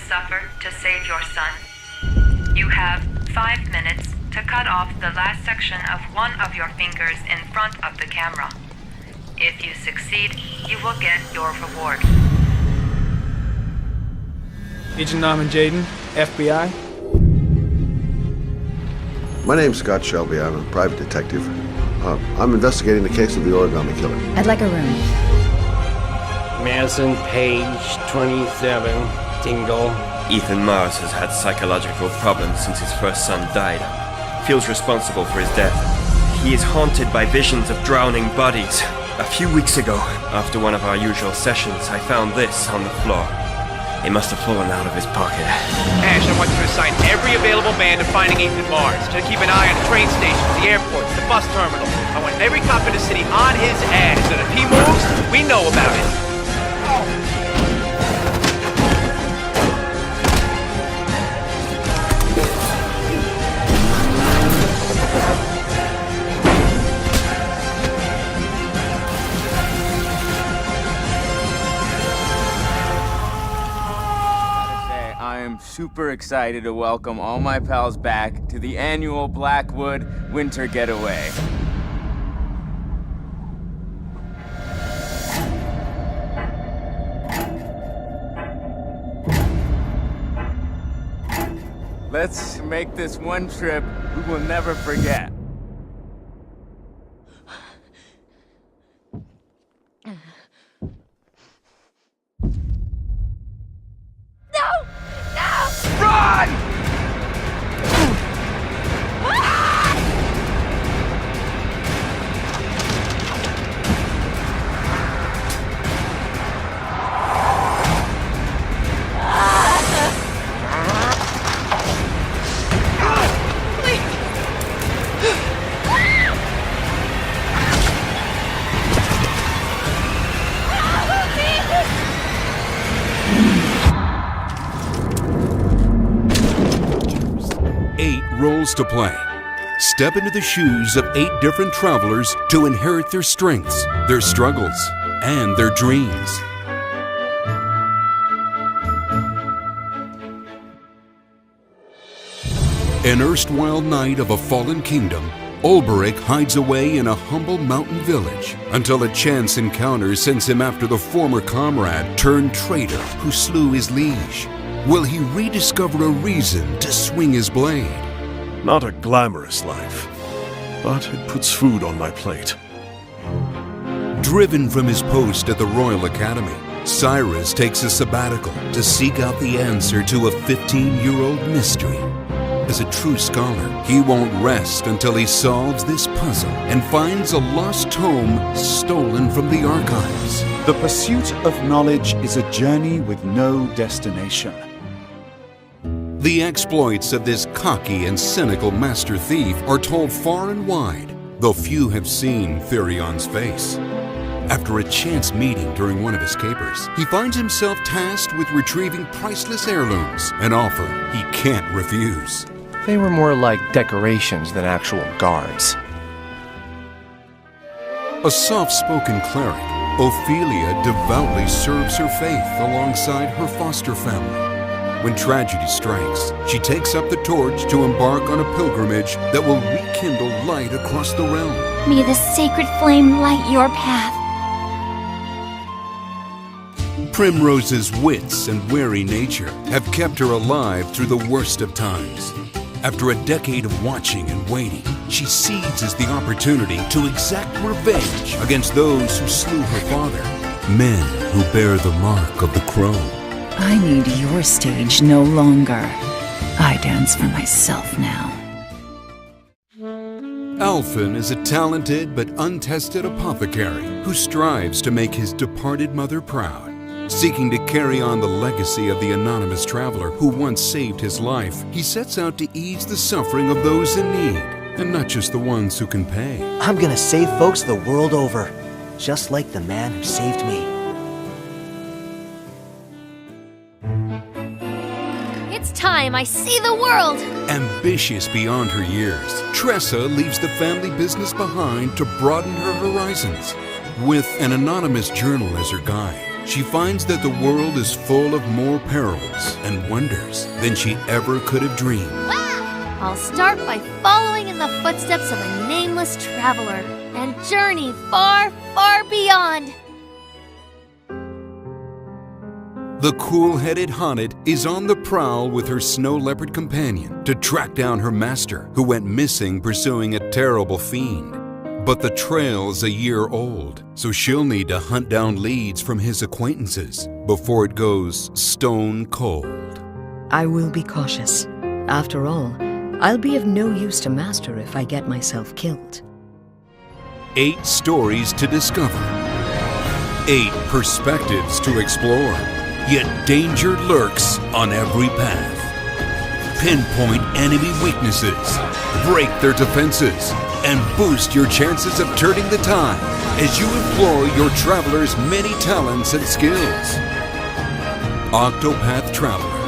suffer to save your son? You have 5 minutes to cut off the last section of one of your fingers in front of the camera. If you succeed, you will get your reward. Agent Norman Jaden, FBI. My name's Scott Shelby. I'm a private detective. I'm investigating the case of the origami killer. I'd like a room. Madison Page, 27, Dingle. Ethan Mars has had psychological problems since his first son died. Feels responsible for his death. He is haunted by visions of drowning bodies. A few weeks ago, after one of our usual sessions, I found this on the floor. It must have fallen out of his pocket. Ash, I want you to assign every available man to finding Ethan Mars. To keep an eye on the train stations, the airports, the bus terminal. I want every cop in the city on his ass, so that if he moves, we know about it. I'm super excited to welcome all my pals back to the annual Blackwood Winter Getaway. Let's make this one trip we will never forget. Run! Roles to play. Step into the shoes of 8 different travelers to inherit their strengths, their struggles, and their dreams. An erstwhile knight of a fallen kingdom, Ulberich hides away in a humble mountain village until a chance encounter sends him after the former comrade turned traitor who slew his liege. Will he rediscover a reason to swing his blade? Not a glamorous life, but it puts food on my plate. Driven from his post at the Royal Academy, Cyrus takes a sabbatical to seek out the answer to a 15-year-old mystery. As a true scholar, he won't rest until he solves this puzzle and finds a lost tome stolen from the archives. The pursuit of knowledge is a journey with no destination. The exploits of this cocky and cynical master thief are told far and wide, though few have seen Thyrion's face. After a chance meeting during one of his capers, he finds himself tasked with retrieving priceless heirlooms, an offer he can't refuse. They were more like decorations than actual guards. A soft-spoken cleric, Ophelia devoutly serves her faith alongside her foster family. When tragedy strikes, she takes up the torch to embark on a pilgrimage that will rekindle light across the realm. May the sacred flame light your path. Primrose's wits and wary nature have kept her alive through the worst of times. After a decade of watching and waiting, she seizes the opportunity to exact revenge against those who slew her father, men who bear the mark of the crow. I need your stage no longer. I dance for myself now. Alphen is a talented but untested apothecary who strives to make his departed mother proud. Seeking to carry on the legacy of the anonymous traveler who once saved his life, he sets out to ease the suffering of those in need, and not just the ones who can pay. I'm gonna save folks the world over, just like the man who saved me. It's time I see the world! Ambitious beyond her years, Tressa leaves the family business behind to broaden her horizons. With an anonymous journal as her guide, she finds that the world is full of more perils and wonders than she ever could have dreamed. I'll start by following in the footsteps of a nameless traveler and journey far, far beyond. The cool-headed Haunted is on the prowl with her snow leopard companion to track down her master, who went missing pursuing a terrible fiend. But the trail's a year old, so she'll need to hunt down leads from his acquaintances before it goes stone cold. I will be cautious. After all, I'll be of no use to Master if I get myself killed. 8 stories to discover. 8 perspectives to explore. Yet danger lurks on every path. Pinpoint enemy weaknesses, break their defenses, and boost your chances of turning the tide as you employ your traveler's many talents and skills. Octopath Traveler.